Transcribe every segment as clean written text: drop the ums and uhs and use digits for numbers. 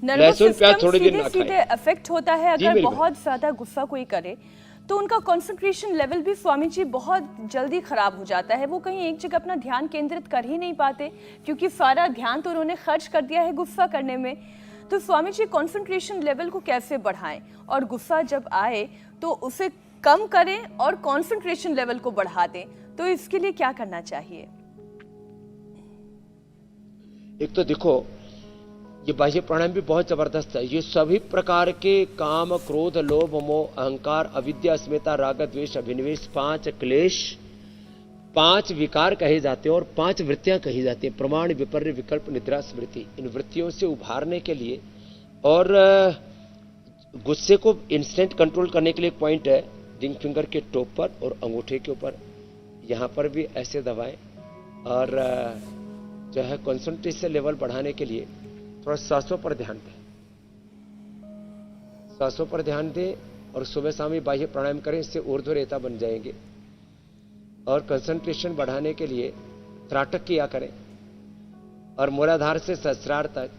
लहसुन प्याज थोड़े दिन ना खाएं। सीधे इफेक्ट होता है अगर बहुत ज्यादा गुस्सा कोई करे तो उनका कंसंट्रेशन लेवल भी स्वामी जी बहुत जल्दी खराब हो जाता है। वो कहीं एक जगह अपना ध्यान केंद्रित कर ही नहीं पाते क्योंकि सारा ध्यान तो उन्होंने खर्च कर दिया है गुस्सा करने में। तो स्वामी जी कंसंट्रेशन लेवल को कैसे बढ़ाएं और गुस्सा जब आए तो उसे कम करें और कंसंट्रेशन लेवल को बढ़ा दें, तो इसके लिए क्या करना चाहिए? एक तो देखो ये बाह्य प्राणायाम भी बहुत जबरदस्त है। ये सभी प्रकार के काम, क्रोध, लोभ, मोह, अहंकार, अविद्या, अस्मिता, राग, द्वेष, अभिनिवेश, 5 क्लेश, 5 विकार कहे जाते हैं और 5 वृत्तियां कही जाती हैं। प्रमाण, विपर्य, विकल्प, निद्रा, स्मृति। इन वृत्तियों से उभारने के लिए और गुस्से को इंस्टेंट कंट्रोल करने के लिए एक पॉइंट है, रिंग फिंगर के टॉप पर और अंगूठे के ऊपर, यहां पर भी ऐसे दबाएं। और जो है कंसंट्रेशन लेवल बढ़ाने के लिए थोड़ा सांसों पर ध्यान दें, सांसों पर ध्यान दें और सुबह शाम बाह्य प्राणायाम करें, इससे ऊर्ध्व रेता बन जाएंगे। और कंसंट्रेशन बढ़ाने के लिए त्राटक किया करें और मूलाधार से सहस्रार तक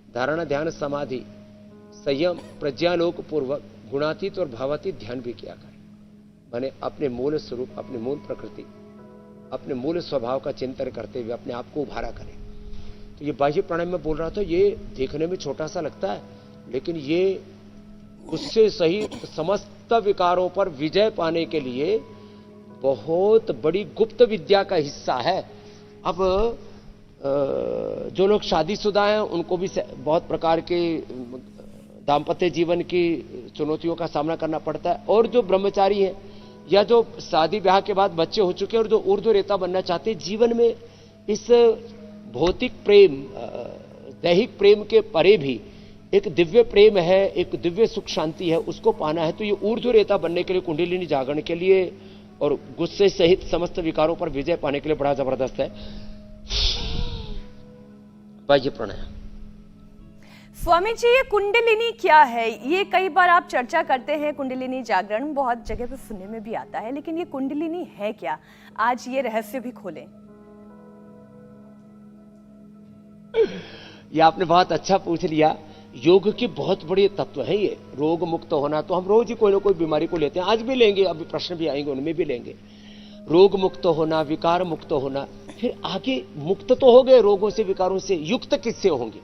धारणा, ध्यान, समाधि, संयम, प्रज्ञालोक पूर्वक गुणातीत और भावातीत ध्यान भी किया करें। माने अपने मूल स्वरूप, अपने मूल प्रकृति, अपने मूल स्वभाव का चिंतन करते हुए अपने आप को उभारा करें। तो ये बाह्य प्राणायाम में बोल रहा था, ये देखने में छोटा सा लगता है लेकिन ये उससे सही समस्त विकारों पर विजय पाने के लिए बहुत बड़ी गुप्त विद्या का हिस्सा है। अब जो लोग शादीशुदा हैं उनको भी बहुत प्रकार के दाम्पत्य जीवन की चुनौतियों का सामना करना पड़ता है, और जो ब्रह्मचारी हैं या जो शादी ब्याह के बाद बच्चे हो चुके हैं और जो ऊर्ध्व रेता बनना चाहते हैं, जीवन में इस भौतिक प्रेम, दैहिक प्रेम के परे भी एक दिव्य प्रेम है, एक दिव्य सुख शांति है, उसको पाना है। तो ये ऊर्ध्व रेता बनने के लिए, कुंडलिनी जागरण के लिए और गुस्से सहित समस्त विकारों पर विजय पाने के लिए बड़ा जबरदस्त है बाह्य प्राणायाम। स्वामी जी ये कुंडलिनी क्या है? ये कई बार आप चर्चा करते हैं, कुंडलिनी जागरण बहुत जगह पे सुनने में भी आता है, लेकिन ये कुंडलिनी है क्या? आज ये रहस्य भी खोलें। ये आपने बहुत अच्छा पूछ लिया। योग के बहुत बड़े तत्व हैं ये। रोग मुक्त होना, तो हम रोज ही कोई ना कोई बीमारी को लेते हैं, आज भी लेंगे, अभी प्रश्न भी आएंगे उनमें भी लेंगे। रोग मुक्त होना, विकार मुक्त होना, फिर आगे मुक्त तो हो गए रोगों से, विकारों से, युक्त किससे होंगे?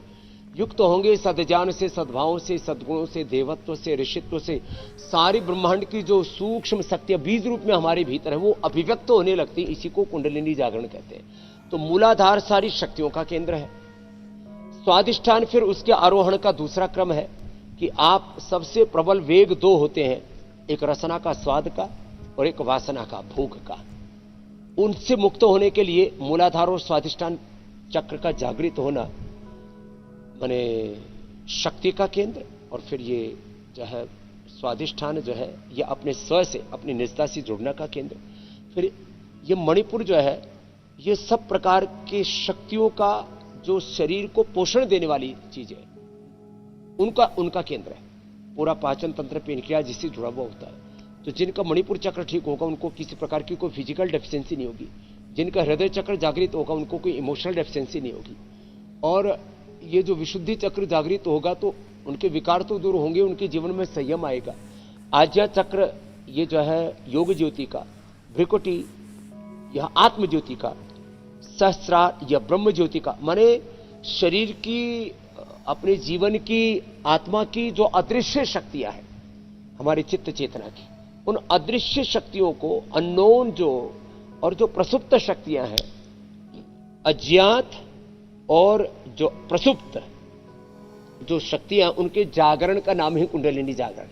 युक्त होंगे सद्ज्ञान से, सद्भाव से, सद्गुणों से, देवत्व से, ऋषित्व से। सारी ब्रह्मांड की जो सूक्ष्म शक्तियां बीज रूप में हमारे भीतर है वो अभिव्यक्त होने लगती, इसी को कुंडलिनी जागरण कहते हैं। तो मूलाधार सारी शक्तियों का केंद्र है। स्वादिष्ठान फिर उसके आरोहण का दूसरा क्रम है कि आप सबसे प्रबल वेग 2 होते हैं, एक रसना का, स्वाद का, और एक वासना का, भोग का। उनसे मुक्त होने के लिए मूलाधार और स्वादिष्ठान चक्र का जागृत होना, माने शक्ति का केंद्र, और फिर ये जो है स्वादिष्ठान जो है ये अपने स्व से, अपनी निजता से जुड़ना का केंद्र। फिर ये मणिपुर जो है ये सब प्रकार के शक्तियों का, जो शरीर को पोषण देने वाली चीजें, उनका केंद्र है। पूरा पाचन तंत्र, पेनक्रिया जिससे जुड़ा हुआ होता है। तो जिनका मणिपुर चक्र ठीक होगा उनको किसी प्रकार की कोई फिजिकल डेफिशिएंसी नहीं होगी। जिनका हृदय चक्र जागृत होगा उनको कोई इमोशनल डेफिशिएंसी नहीं होगी। और ये जो विशुद्धि चक्र जागृत होगा तो उनके विकार तो दूर होंगे, उनके जीवन में संयम आएगा। आज्ञा चक्र ये जो है योग ज्योति का, भ्रिकुटी यह आत्म ज्योति का, सहस्रार या ब्रह्म ज्योति का, माने शरीर की, अपने जीवन की, आत्मा की जो अदृश्य शक्तियां हैं हमारी चित्त चेतना की, उन अदृश्य शक्तियों को, अननोन जो और जो प्रसुप्त शक्तियां हैं, अज्ञात और जो प्रसुप्त जो शक्तियां, उनके जागरण का नाम है कुंडलिनी जागरण।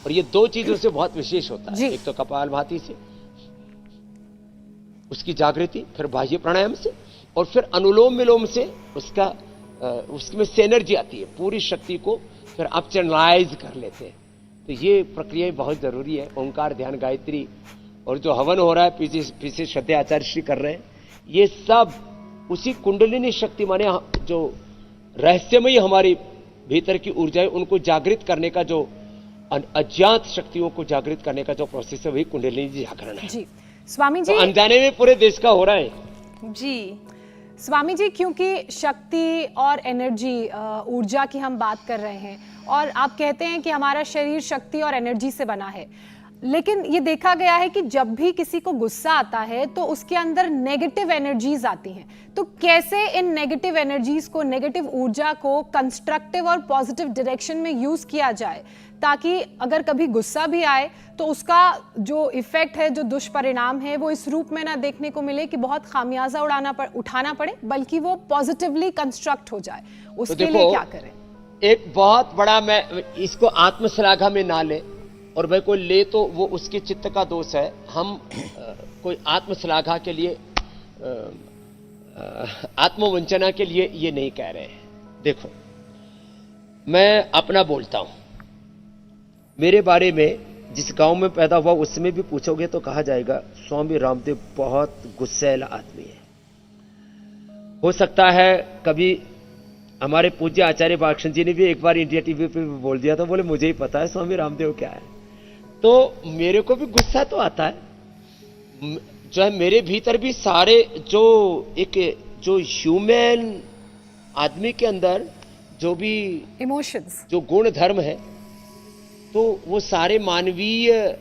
और ये 2 चीजों से बहुत विशेष होता है, एक तो कपालभाति से उसकी जागृति, फिर बाह्य प्राणायाम से, और फिर अनुलोम विलोम से उसमें से एनर्जी आती है, पूरी शक्ति को फिर आप चैनलाइज कर लेते हैं। तो ये प्रक्रिया बहुत जरूरी है। ओंकार, ध्यान, गायत्री, और जो हवन हो रहा है पीछे श्रद्धेय आचार्य श्री कर रहे हैं, ये सब उसी कुंडलिनी शक्ति, माने जो रहस्यमयी हमारी भीतर की ऊर्जा है, उनको जागृत करने का, जो अज्ञात शक्तियों को जागृत करने का जो प्रोसेस है, वही कुंडलिनी जागरण है। जी स्वामी जी, तो अनजाने में पूरे देश का हो रहा है। जी स्वामी जी, क्योंकि शक्ति और एनर्जी, ऊर्जा की हम बात कर रहे हैं और आप कहते हैं कि हमारा शरीर शक्ति और एनर्जी से बना है, लेकिन ये देखा गया है कि जब भी किसी को गुस्सा आता है तो उसके अंदर नेगेटिव एनर्जीज आती हैं। तो कैसे इन नेगेटिव एनर्जीज को, नेगेटिव ऊर्जा को कंस्ट्रक्टिव और पॉजिटिव डायरेक्शन में यूज किया जाए, ताकि अगर कभी गुस्सा भी आए तो उसका जो इफेक्ट है, जो दुष्परिणाम है, वो इस रूप में ना देखने को मिले कि बहुत खामियाजा उठाना पड़े, बल्कि वो पॉजिटिवली कंस्ट्रक्ट हो जाए। उसके लिए क्या करें? एक बहुत बड़ा, मैं इसको आत्मश्लाघा में ना ले, और भाई कोई ले तो वो उसके चित्त का दोष है। हम कोई आत्मश्लाघा के लिए, आत्मवंचना के लिए ये नहीं कह रहे हैं। देखो, मैं अपना बोलता हूं, मेरे बारे में जिस गांव में पैदा हुआ उसमें भी पूछोगे तो कहा जाएगा स्वामी रामदेव बहुत गुस्सैल आदमी है। हो सकता है कभी हमारे पूज्य आचार्य बालकृष्ण जी ने भी एक बार इंडिया टीवी पे बोल दिया था, बोले मुझे ही पता है स्वामी रामदेव क्या है। तो मेरे को भी गुस्सा तो आता है, जो है मेरे भीतर भी सारे जो ह्यूमन आदमी के अंदर जो भी इमोशंस, जो गुण धर्म है, तो वो सारे मानवीय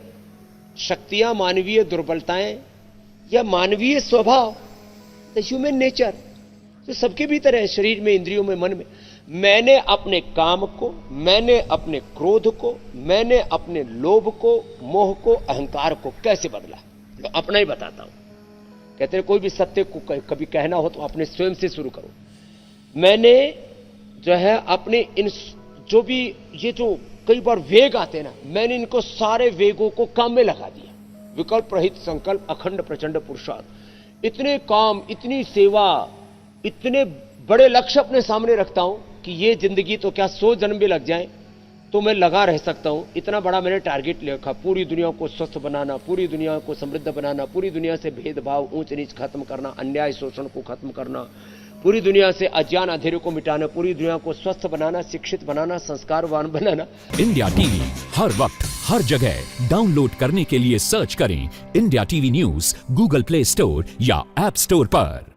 शक्तियां, मानवीय दुर्बलताएं या मानवीय स्वभाव, द ह्यूमन नेचर, तो सबके भीतर है, शरीर में, इंद्रियों में, मन में। मैंने अपने काम को, मैंने अपने क्रोध को, मैंने अपने लोभ को, मोह को, अहंकार को कैसे बदला, तो अपना ही बताता हूं। कहते हैं कोई भी सत्य को कभी कहना हो तो अपने स्वयं से शुरू करो। मैंने जो है अपने इन जो भी ये जो कई बार वेग आते हैं ना, मैंने इनको सारे वेगों को काम में लगा दिया। विकल्प रहित संकल्प, अखंड प्रचंड पुरुषार्थ, इतने काम, इतनी सेवा, इतने बड़े लक्ष्य अपने सामने रखता हूं कि ये जिंदगी तो क्या 100 जन्म भी लग जाए तो मैं लगा रह सकता हूं। इतना बड़ा मैंने टारगेट ले रखा, पूरी दुनिया को स्वस्थ बनाना, पूरी दुनिया को समृद्ध बनाना, पूरी दुनिया से भेदभाव, ऊंच नीच खत्म करना, अन्याय शोषण को खत्म करना, पूरी दुनिया से अज्ञान अंधेरे को मिटाना, पूरी दुनिया को स्वस्थ बनाना, शिक्षित बनाना, संस्कारवान बनाना। इंडिया टीवी हर वक्त हर जगह डाउनलोड करने के लिए सर्च करें India TV news Google play store या ऐप स्टोर पर।